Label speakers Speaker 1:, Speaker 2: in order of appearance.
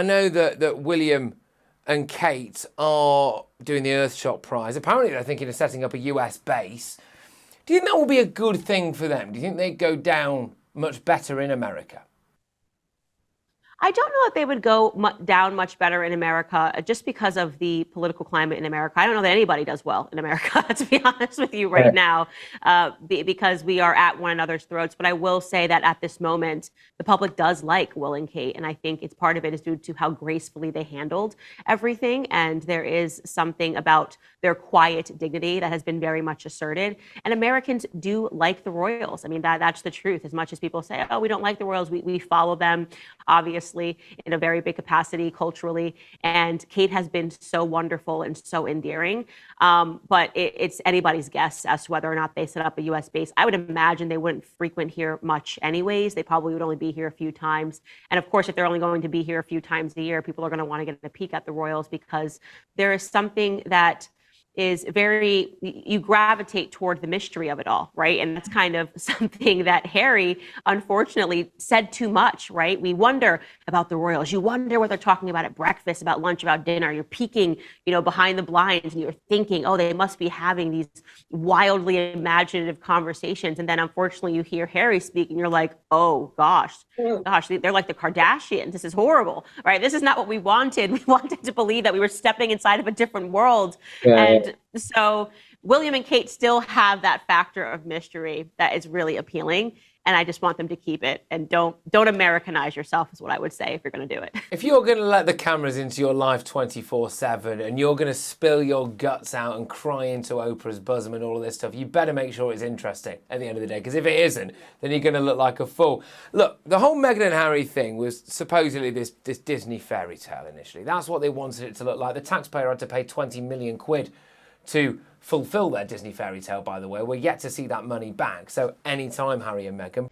Speaker 1: know that William and Kate are doing the Earthshot Prize. Apparently they're thinking of setting up a US base. Do you think that will be a good thing for them? Do you think they'd go down much better in America?
Speaker 2: I don't know if they would go down much better in America just because of the political climate in America. I don't know that anybody does well in America, to be honest with you right now, because we are at one another's throats. But I will say that at this moment, the public does like Will and Kate. And I think it's part of it is due to how gracefully they handled everything. And there is something about their quiet dignity that has been very much asserted. And Americans do like the royals. I mean, that's the truth. As much as people say, oh, we don't like the royals, we follow them, obviously, in a very big capacity culturally. And Kate has been so wonderful and so endearing. But it's anybody's guess as to whether or not they set up a US base. I would imagine they wouldn't frequent here much anyways. They probably would only be here a few times. And of course, if they're only going to be here a few times a year, people are going to want to get a peek at the royals because there is something that is very, you gravitate toward the mystery of it all, right? And that's kind of something that Harry, unfortunately, said too much, right? We wonder about the royals. You wonder what they're talking about at breakfast, about lunch, about dinner. You're peeking, behind the blinds and you're thinking, oh, they must be having these wildly imaginative conversations. And then unfortunately you hear Harry speak and you're like, oh gosh, they're like the Kardashians. This is horrible, right? This is not what we wanted. We wanted to believe that we were stepping inside of a different world. And so William and Kate still have that factor of mystery that is really appealing. And I just want them to keep it and don't Americanize yourself is what I would say if you're going to do it.
Speaker 1: If you're going to let the cameras into your life 24/7 and you're going to spill your guts out and cry into Oprah's bosom and all of this stuff, you better make sure it's interesting at the end of the day, because if it isn't, then you're going to look like a fool. Look, the whole Meghan and Harry thing was supposedly this Disney fairy tale initially. That's what they wanted it to look like. The taxpayer had to pay 20 million quid to fulfill their Disney fairy tale, by the way. We're yet to see that money back. So anytime, Harry and Meghan.